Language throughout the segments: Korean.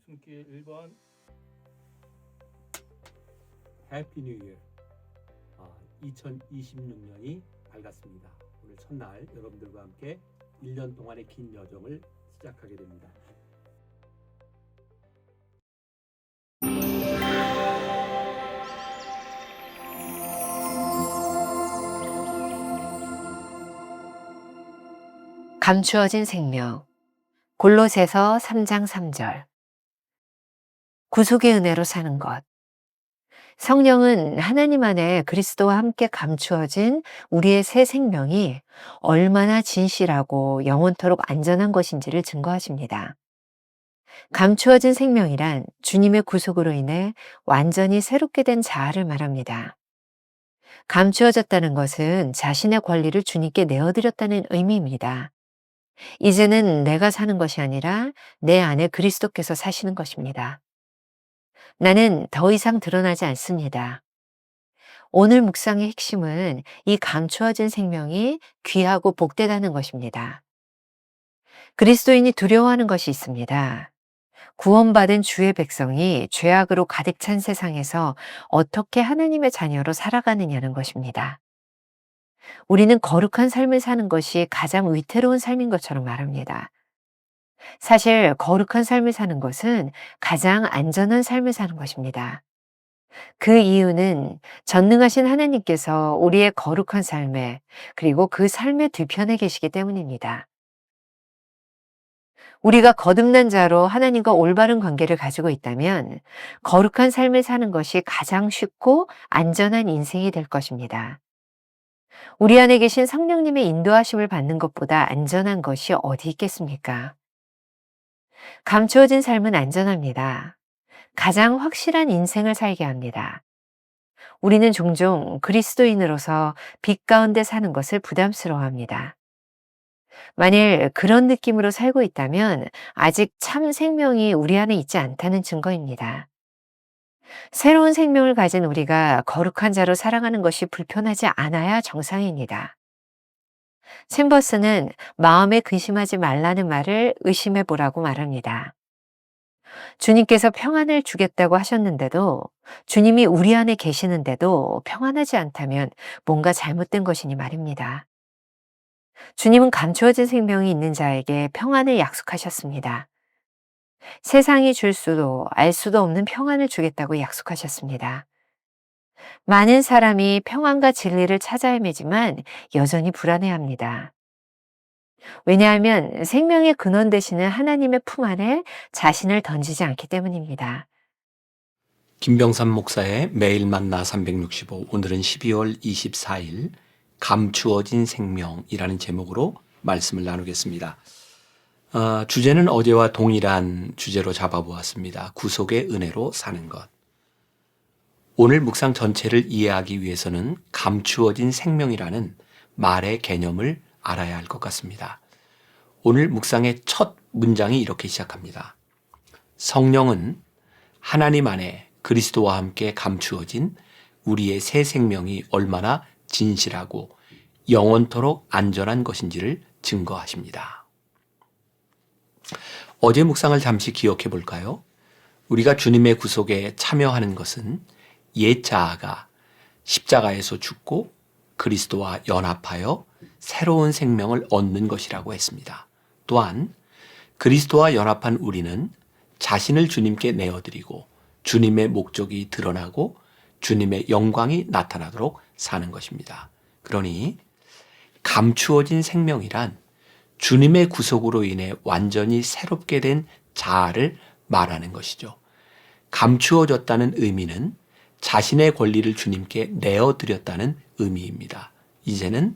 손길 1번 해피 뉴 이어. 2026년이 밝았습니다. 오늘 첫날 여러분들과 함께 1년 동안의 긴 여정을 시작하게 됩니다. 감추어진 생명. 골로새서 3장 3절. 구속의 은혜로 사는 것. 성령은 하나님 안에 그리스도와 함께 감추어진 우리의 새 생명이 얼마나 진실하고 영원토록 안전한 것인지를 증거하십니다. 감추어진 생명이란 주님의 구속으로 인해 완전히 새롭게 된 자아를 말합니다. 감추어졌다는 것은 자신의 권리를 주님께 내어드렸다는 의미입니다. 이제는 내가 사는 것이 아니라 내 안에 그리스도께서 사시는 것입니다. 나는 더 이상 드러나지 않습니다. 오늘 묵상의 핵심은 이 감추어진 생명이 귀하고 복되다는 것입니다. 그리스도인이 두려워하는 것이 있습니다. 구원받은 주의 백성이 죄악으로 가득 찬 세상에서 어떻게 하나님의 자녀로 살아가느냐는 것입니다. 우리는 거룩한 삶을 사는 것이 가장 위태로운 삶인 것처럼 말합니다. 사실 거룩한 삶을 사는 것은 가장 안전한 삶을 사는 것입니다. 그 이유는 전능하신 하나님께서 우리의 거룩한 삶에 그리고 그 삶의 뒤편에 계시기 때문입니다. 우리가 거듭난 자로 하나님과 올바른 관계를 가지고 있다면 거룩한 삶을 사는 것이 가장 쉽고 안전한 인생이 될 것입니다. 우리 안에 계신 성령님의 인도하심을 받는 것보다 안전한 것이 어디 있겠습니까? 감추어진 삶은 안전합니다. 가장 확실한 인생을 살게 합니다. 우리는 종종 그리스도인으로서 빛 가운데 사는 것을 부담스러워합니다. 만일 그런 느낌으로 살고 있다면 아직 참 생명이 우리 안에 있지 않다는 증거입니다. 새로운 생명을 가진 우리가 거룩한 자로 살아가는 것이 불편하지 않아야 정상입니다. 챔버스는 마음에 근심하지 말라는 말을 의심해 보라고 말합니다. 주님께서 평안을 주겠다고 하셨는데도 주님이 우리 안에 계시는데도 평안하지 않다면 뭔가 잘못된 것이니 말입니다. 주님은 감추어진 생명이 있는 자에게 평안을 약속하셨습니다. 세상이 줄 수도 알 수도 없는 평안을 주겠다고 약속하셨습니다. 많은 사람이 평안과 진리를 찾아 헤매지만 여전히 불안해합니다. 왜냐하면 생명의 근원 되시는 하나님의 품 안에 자신을 던지지 않기 때문입니다. 김병삼 목사의 매일 만나 365, 오늘은 12월 24일 감추어진 생명이라는 제목으로 말씀을 나누겠습니다. 주제는 어제와 동일한 주제로 잡아보았습니다. 구속의 은혜로 사는 것. 오늘 묵상 전체를 이해하기 위해서는 감추어진 생명이라는 말의 개념을 알아야 할 것 같습니다. 오늘 묵상의 첫 문장이 이렇게 시작합니다. 성령은 하나님 안에 그리스도와 함께 감추어진 우리의 새 생명이 얼마나 진실하고 영원토록 안전한 것인지를 증거하십니다. 어제 묵상을 잠시 기억해 볼까요? 우리가 주님의 구속에 참여하는 것은 옛 자아가 십자가에서 죽고 그리스도와 연합하여 새로운 생명을 얻는 것이라고 했습니다. 또한 그리스도와 연합한 우리는 자신을 주님께 내어드리고 주님의 목적이 드러나고 주님의 영광이 나타나도록 사는 것입니다. 그러니 감추어진 생명이란 주님의 구속으로 인해 완전히 새롭게 된 자아를 말하는 것이죠. 감추어졌다는 의미는 자신의 권리를 주님께 내어드렸다는 의미입니다. 이제는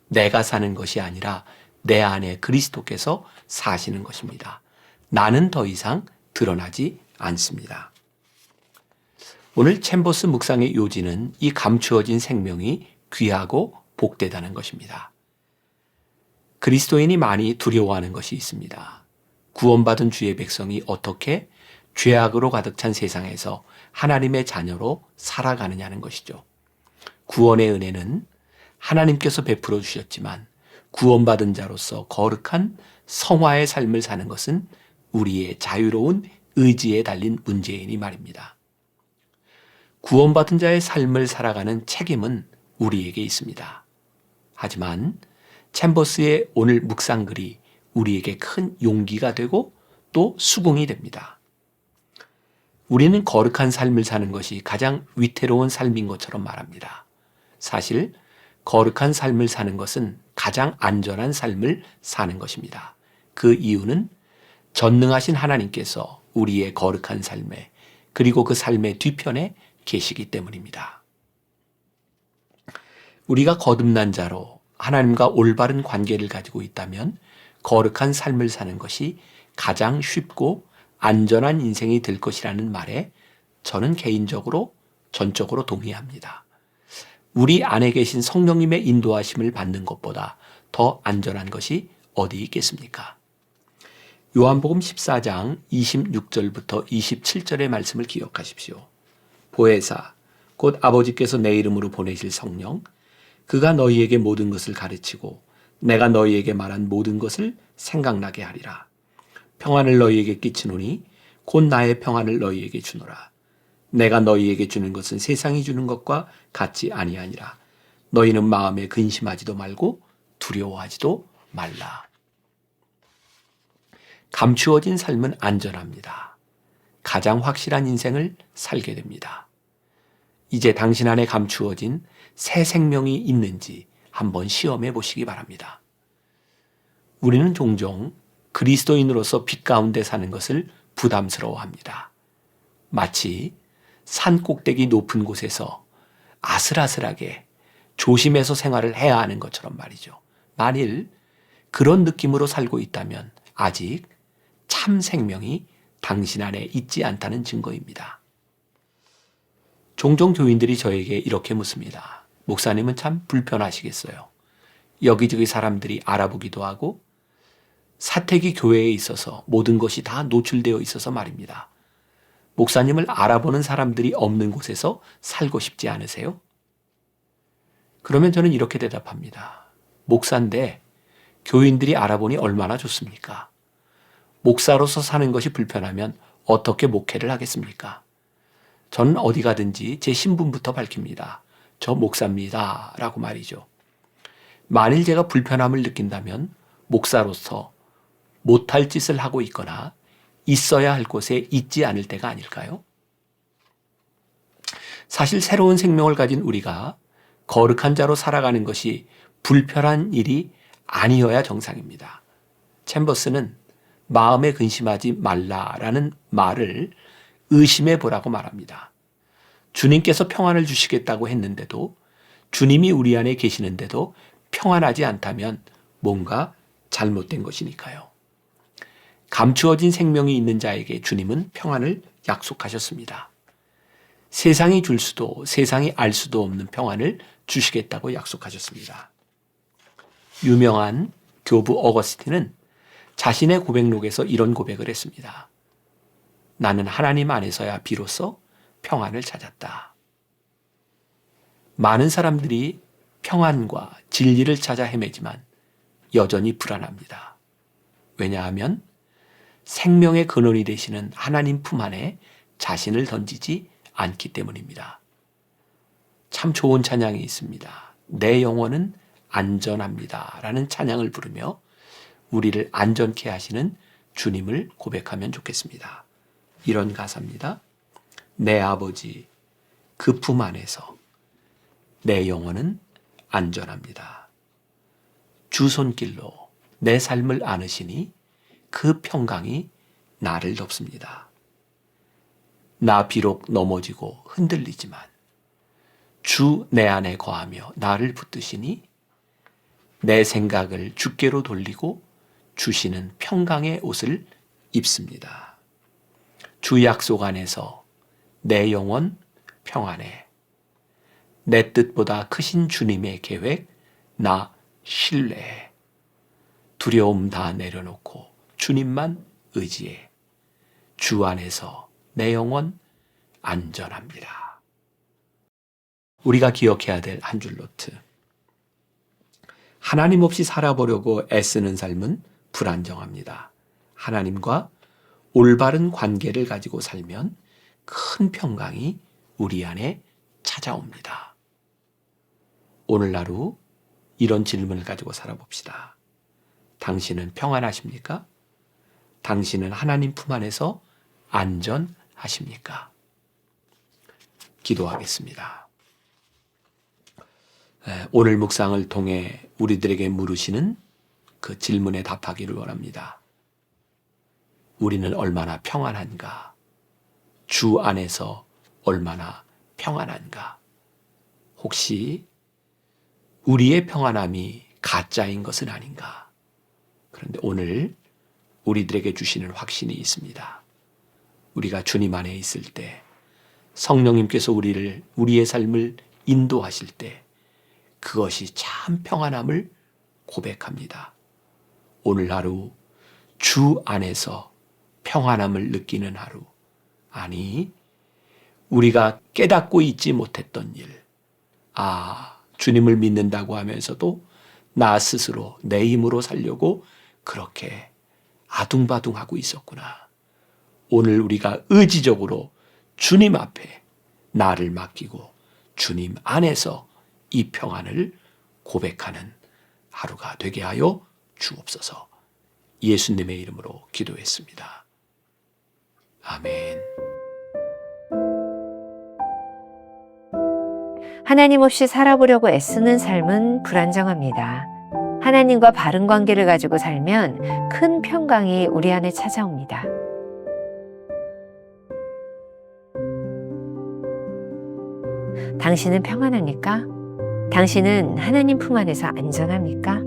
내가 사는 것이 아니라 내 안에 그리스도께서 사시는 것입니다. 나는 더 이상 드러나지 않습니다. 오늘 챔버스 묵상의 요지는 이 감추어진 생명이 귀하고 복되다는 것입니다. 그리스도인이 많이 두려워하는 것이 있습니다. 구원받은 주의 백성이 어떻게 죄악으로 가득 찬 세상에서 하나님의 자녀로 살아가느냐는 것이죠. 구원의 은혜는 하나님께서 베풀어 주셨지만 구원받은 자로서 거룩한 성화의 삶을 사는 것은 우리의 자유로운 의지에 달린 문제이니 말입니다. 구원받은 자의 삶을 살아가는 책임은 우리에게 있습니다. 하지만 챔버스의 오늘 묵상글이 우리에게 큰 용기가 되고 또 수긍이 됩니다. 우리는 거룩한 삶을 사는 것이 가장 위태로운 삶인 것처럼 말합니다. 사실 거룩한 삶을 사는 것은 가장 안전한 삶을 사는 것입니다. 그 이유는 전능하신 하나님께서 우리의 거룩한 삶에 그리고 그 삶의 뒤편에 계시기 때문입니다. 우리가 거듭난 자로 하나님과 올바른 관계를 가지고 있다면 거룩한 삶을 사는 것이 가장 쉽고 안전한 인생이 될 것이라는 말에 저는 개인적으로 전적으로 동의합니다. 우리 안에 계신 성령님의 인도하심을 받는 것보다 더 안전한 것이 어디 있겠습니까? 요한복음 14장 26절부터 27절의 말씀을 기억하십시오. 보혜사 곧 아버지께서 내 이름으로 보내실 성령 그가 너희에게 모든 것을 가르치고 내가 너희에게 말한 모든 것을 생각나게 하리라. 평안을 너희에게 끼치노니 곧 나의 평안을 너희에게 주노라. 내가 너희에게 주는 것은 세상이 주는 것과 같지 아니하니라. 너희는 마음에 근심하지도 말고 두려워하지도 말라. 감추어진 삶은 안전합니다. 가장 확실한 인생을 살게 됩니다. 이제 당신 안에 감추어진 새 생명이 있는지 한번 시험해 보시기 바랍니다. 우리는 종종 그리스도인으로서 빛 가운데 사는 것을 부담스러워합니다. 마치 산 꼭대기 높은 곳에서 아슬아슬하게 조심해서 생활을 해야 하는 것처럼 말이죠. 만일 그런 느낌으로 살고 있다면 아직 참 생명이 당신 안에 있지 않다는 증거입니다. 종종 교인들이 저에게 이렇게 묻습니다. 목사님은 참 불편하시겠어요. 여기저기 사람들이 알아보기도 하고 사택이 교회에 있어서 모든 것이 다 노출되어 있어서 말입니다. 목사님을 알아보는 사람들이 없는 곳에서 살고 싶지 않으세요? 그러면 저는 이렇게 대답합니다. 목사인데 교인들이 알아보니 얼마나 좋습니까? 목사로서 사는 것이 불편하면 어떻게 목회를 하겠습니까? 저는 어디 가든지 제 신분부터 밝힙니다. 저 목사입니다. 라고 말이죠. 만일 제가 불편함을 느낀다면 목사로서 못할 짓을 하고 있거나 있어야 할 곳에 있지 않을 때가 아닐까요? 사실 새로운 생명을 가진 우리가 거룩한 자로 살아가는 것이 불편한 일이 아니어야 정상입니다. 챔버스는 마음에 근심하지 말라라는 말을 의심해 보라고 말합니다. 주님께서 평안을 주시겠다고 했는데도 주님이 우리 안에 계시는데도 평안하지 않다면 뭔가 잘못된 것이니까요. 감추어진 생명이 있는 자에게 주님은 평안을 약속하셨습니다. 세상이 줄 수도 세상이 알 수도 없는 평안을 주시겠다고 약속하셨습니다. 유명한 교부 어거스틴은 자신의 고백록에서 이런 고백을 했습니다. 나는 하나님 안에서야 비로소 평안을 찾았다. 많은 사람들이 평안과 진리를 찾아 헤매지만 여전히 불안합니다. 왜냐하면 생명의 근원이 되시는 하나님 품 안에 자신을 던지지 않기 때문입니다. 참 좋은 찬양이 있습니다. 내 영혼은 안전합니다. 라는 찬양을 부르며 우리를 안전케 하시는 주님을 고백하면 좋겠습니다. 이런 가사입니다. 내 아버지 그 품 안에서 내 영혼은 안전합니다. 주 손길로 내 삶을 안으시니 그 평강이 나를 덮습니다. 나 비록 넘어지고 흔들리지만 주 내 안에 거하며 나를 붙드시니 내 생각을 주께로 돌리고 주시는 평강의 옷을 입습니다. 주 약속 안에서 내 영혼 평안해. 내 뜻보다 크신 주님의 계획 나 신뢰해. 두려움 다 내려놓고 주님만 의지해. 주 안에서 내 영혼 안전합니다. 우리가 기억해야 될 한 줄 노트. 하나님 없이 살아보려고 애쓰는 삶은 불안정합니다. 하나님과 올바른 관계를 가지고 살면 큰 평강이 우리 안에 찾아옵니다. 오늘 하루 이런 질문을 가지고 살아봅시다. 당신은 평안하십니까? 당신은 하나님 품 안에서 안전하십니까? 기도하겠습니다. 오늘 묵상을 통해 우리들에게 물으시는 그 질문에 답하기를 원합니다. 우리는 얼마나 평안한가? 주 안에서 얼마나 평안한가? 혹시 우리의 평안함이 가짜인 것은 아닌가? 그런데 오늘 우리들에게 주시는 확신이 있습니다. 우리가 주님 안에 있을 때, 성령님께서 우리의 삶을 인도하실 때 그것이 참 평안함을 고백합니다. 오늘 하루 주 안에서 평안함을 느끼는 하루, 아니 우리가 깨닫고 있지 못했던 일, 주님을 믿는다고 하면서도 나 스스로 내 힘으로 살려고 그렇게 아둥바둥하고 있었구나. 오늘 우리가 의지적으로 주님 앞에 나를 맡기고 주님 안에서 이 평안을 고백하는 하루가 되게 하여 주옵소서. 예수님의 이름으로 기도했습니다. 아멘. 하나님 없이 살아보려고 애쓰는 삶은 불안정합니다. 하나님과 바른 관계를 가지고 살면 큰 평강이 우리 안에 찾아옵니다. 당신은 평안합니까? 당신은 하나님 품 안에서 안전합니까?